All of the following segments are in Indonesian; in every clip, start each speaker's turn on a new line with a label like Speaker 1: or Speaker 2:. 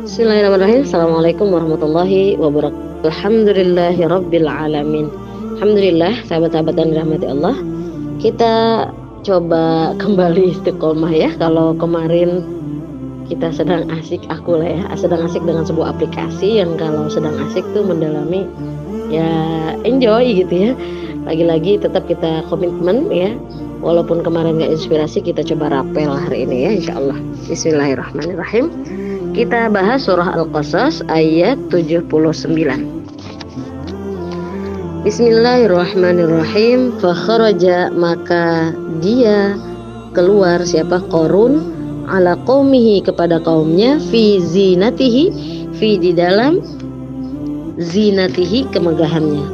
Speaker 1: Bismillahirrahmanirrahim. Assalamualaikum warahmatullahi wabarakatuh. Alhamdulillahi rabbil alamin. Alhamdulillah, sahabat-sahabat dan rahmati Allah. Kita coba kembali istiqomah ya. Kalau kemarin kita sedang asik, aku lah ya, sedang asik dengan sebuah aplikasi yang kalau sedang asik tuh mendalami ya enjoy gitu ya. Lagi-lagi tetap kita komitmen ya. Walaupun kemarin gak inspirasi, kita coba rapel hari ini ya insyaallah. Bismillahirrahmanirrahim. Kita bahas surah Al-Qasas ayat 79. Bismillahirrahmanirrahim. Fakharaja, maka dia keluar, siapa? Qarun, ala qaumihi, kepada kaumnya, fi zinatihi, fi di dalam zinatihi, kemegahannya.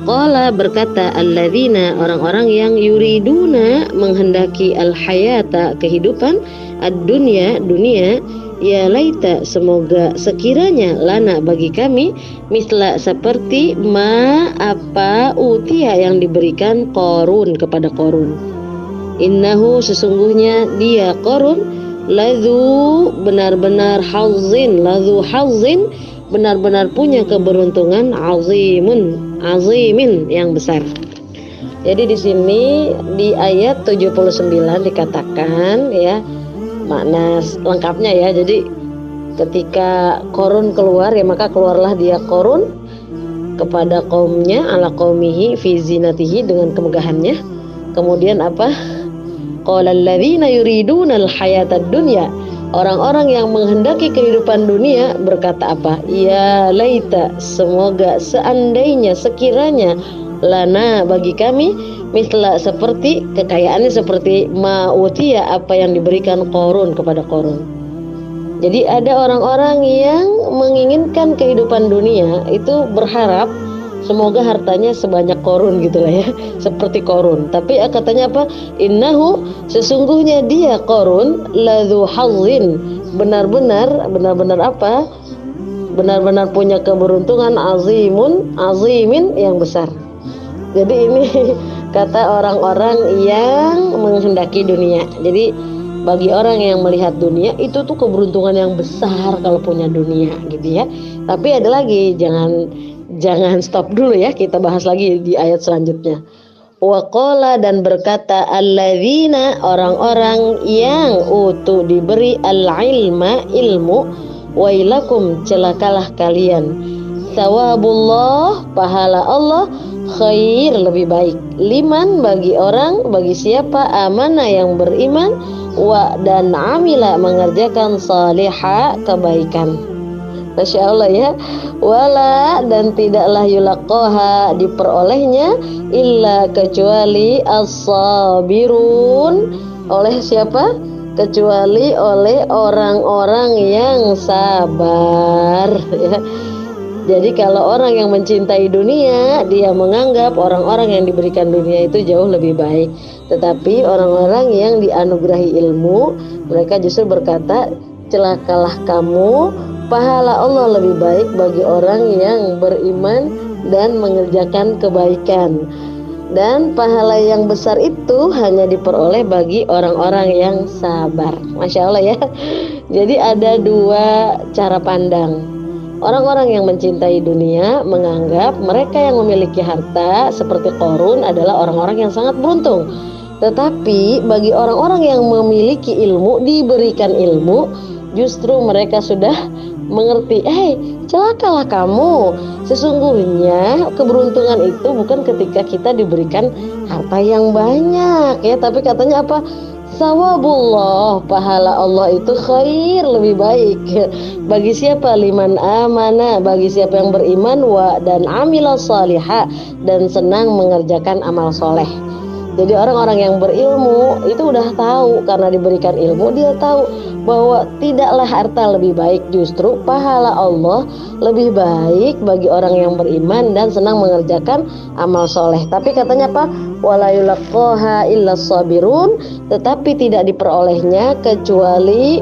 Speaker 1: Qala, berkata, alladzina, orang-orang yang yuriduna, menghendaki, al-hayata, kehidupan, ad-dunya, dunia, ya laita, semoga sekiranya, lana, bagi kami, misla, seperti ma, apa, utia, yang diberikan Qarun, kepada Qarun. Innahu, sesungguhnya dia Qarun, ladzu, benar-benar hazin, ladzu hazin, benar-benar punya keberuntungan, azimin, yang besar. Jadi di sini di ayat 79 dikatakan ya, makna lengkapnya ya. Jadi ketika Qarun keluar ya, maka keluarlah dia Qarun kepada kaumnya, ala qaumihi fi zinatihi, dengan kemegahannya. Kemudian apa? Qala alladzina yuriduna al-hayatad dunya, orang-orang yang menghendaki kehidupan dunia berkata apa? Ya laita, semoga, seandainya, sekiranya, lana, bagi kami, misla, seperti, kekayaannya seperti ma'utiya, apa yang diberikan Qarun, kepada Qarun. Jadi ada orang-orang yang menginginkan kehidupan dunia itu berharap semoga hartanya sebanyak Qarun gitulah ya, seperti Qarun. Tapi katanya apa? Innahu, sesungguhnya dia Qarun, ladzu hazzin, benar-benar apa? Benar-benar punya keberuntungan, azimin, yang besar. Jadi ini kata orang-orang yang menghendaki dunia. Jadi bagi orang yang melihat dunia itu tuh keberuntungan yang besar kalau punya dunia gitu ya. Tapi ada lagi, jangan stop dulu ya, kita bahas lagi di ayat selanjutnya. Waqala, dan berkata, alladzina, orang-orang yang diberi al-ilma, ilmu, wailakum, celakalah kalian, thawabullah, pahala Allah, khair, lebih baik, liman, bagi orang, bagi siapa, amana, yang beriman, wa, dan amila, mengerjakan, salihah, kebaikan. Masya Allah ya. Wala, dan tidaklah yulaqaha, diperolehnya, illa, kecuali, as-sabirun, oleh siapa? Kecuali oleh orang-orang yang sabar ya. Jadi kalau orang yang mencintai dunia, dia menganggap orang-orang yang diberikan dunia itu jauh lebih baik. Tetapi orang-orang yang dianugerahi ilmu, mereka justru berkata, celakalah kamu, pahala Allah lebih baik bagi orang yang beriman dan mengerjakan kebaikan. Dan pahala yang besar itu hanya diperoleh bagi orang-orang yang sabar. Masya Allah ya. Jadi ada dua cara pandang. Orang-orang yang mencintai dunia menganggap mereka yang memiliki harta seperti Qarun adalah orang-orang yang sangat beruntung. Tetapi bagi orang-orang yang memiliki ilmu, diberikan ilmu, justru mereka sudah mengerti, celakalah kamu, sesungguhnya keberuntungan itu bukan ketika kita diberikan harta yang banyak ya, tapi katanya apa? Sawabullah, pahala Allah itu khair, lebih baik, bagi siapa? Liman amana, bagi siapa yang beriman, wa, dan amila salihah, dan senang mengerjakan amal soleh. Jadi orang-orang yang berilmu itu udah tahu, karena diberikan ilmu dia tahu bahwa tidaklah harta lebih baik, justru pahala Allah lebih baik bagi orang yang beriman dan senang mengerjakan amal soleh. Tapi katanya apa? Wala yulaqaha illa sabirun, tetapi tidak diperolehnya kecuali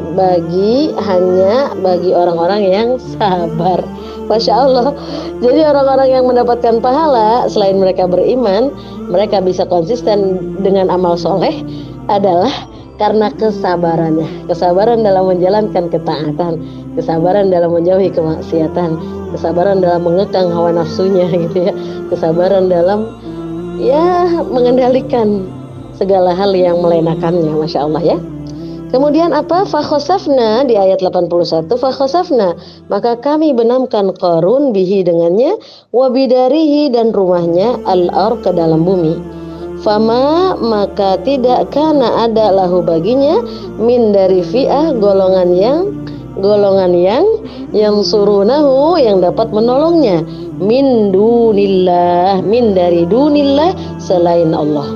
Speaker 1: hanya bagi orang-orang yang sabar. Masya Allah. Jadi orang-orang yang mendapatkan pahala selain mereka beriman, mereka bisa konsisten dengan amal soleh adalah karena kesabaran dalam menjalankan ketaatan, kesabaran dalam menjauhi kemaksiatan, kesabaran dalam mengekang hawa nafsunya gitu ya, kesabaran dalam mengendalikan segala hal yang melenakannya, Masya Allah ya. Kemudian apa? Fakhosafna di ayat 81, fakhosafna, maka kami benamkan Qarun bihi dengannya, wabidarihi dan rumahnya, al-ar ke dalam bumi. Fama maka tidak kana ada lahu baginya min dari fi'ah golongan yang surunahu yang dapat menolongnya min dari dunillah selain Allah.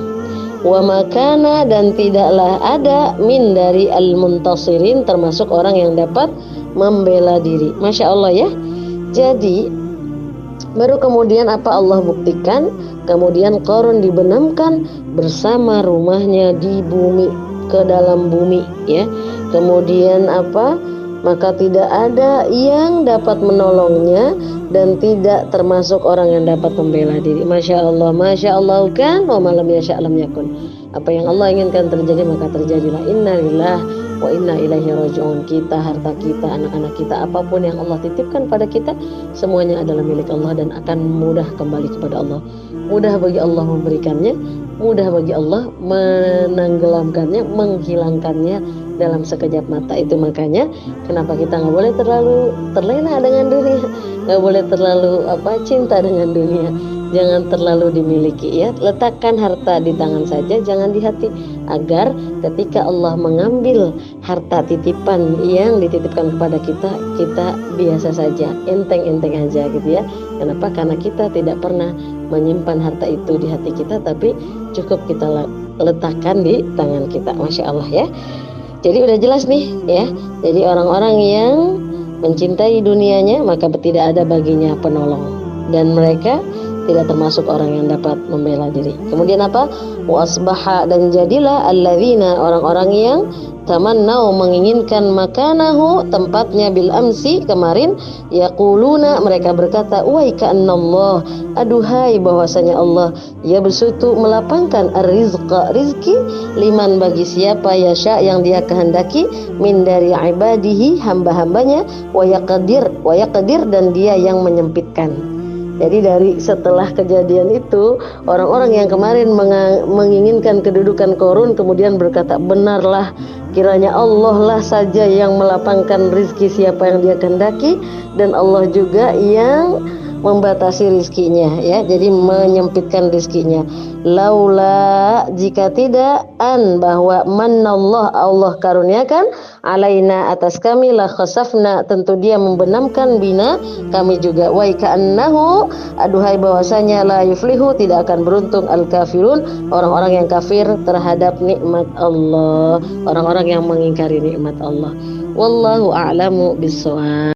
Speaker 1: Wa makana dan tidaklah ada min dari al-muntasirin termasuk orang yang dapat membela diri. Masya Allah ya. Jadi baru kemudian apa Allah buktikan, kemudian Qarun dibenamkan bersama rumahnya di bumi, ke dalam bumi ya. Kemudian apa? Maka tidak ada yang dapat menolongnya dan tidak termasuk orang yang dapat membela diri. Masya Allah kan, wa malam yasha' lam yakun. Apa yang Allah inginkan terjadi maka terjadilah. Inna lillahi wa inna ilaihi raji'un. Kita, harta kita, anak-anak kita, apapun yang Allah titipkan pada kita, semuanya adalah milik Allah dan akan mudah kembali kepada Allah. Mudah bagi Allah memberikannya, mudah bagi Allah menenggelamkannya, menghilangkannya dalam sekejap mata. Itu makanya kenapa kita nggak boleh terlalu terlena dengan dunia, nggak boleh terlalu cinta dengan dunia, jangan terlalu dimiliki ya. Letakkan harta di tangan saja, jangan di hati, agar ketika Allah mengambil harta titipan yang dititipkan kepada kita, kita biasa saja, enteng-enteng aja gitu ya. Kenapa? Karena kita tidak pernah menyimpan harta itu di hati kita, tapi cukup kita letakkan di tangan kita. Masya Allah ya. Jadi udah jelas nih ya. Jadi orang-orang yang mencintai dunianya maka tidak ada baginya penolong, dan mereka tidak termasuk orang yang dapat membela diri. Kemudian apa? Wasbaha, dan jadilah alladzina, orang-orang yang tamannau, menginginkan makanahu, tempatnya, bil amsi, kemarin, yaquluna, mereka berkata, wa ka'annallah, aduhai bahwasanya Allah, ya bersutu melapangkan ar-rizqa, rizki, liman bagi siapa yasha yang dia kehendaki, min dari ibadihi, hamba-hambanya, wa yaqdir, dan dia yang menyempitkan. Jadi dari setelah kejadian itu, orang-orang yang kemarin menginginkan kedudukan Qarun kemudian berkata, benarlah, kiranya Allah lah saja yang melapangkan rizki siapa yang dia kehendaki, dan Allah juga yang membatasi rizkinya ya, jadi menyempitkan rizkinya. Laula, jika tidak, bahwa manallah, Allah karuniakan, alaina, atas kami, la khasafna, tentu dia membenamkan, bina, kami juga, wa ka'annahu, aduhai bahwasanya, la yuflihu, tidak akan beruntung, al kafirun, orang-orang yang kafir terhadap nikmat Allah, orang-orang yang mengingkari nikmat Allah. Wallahu a'lamu bissawab.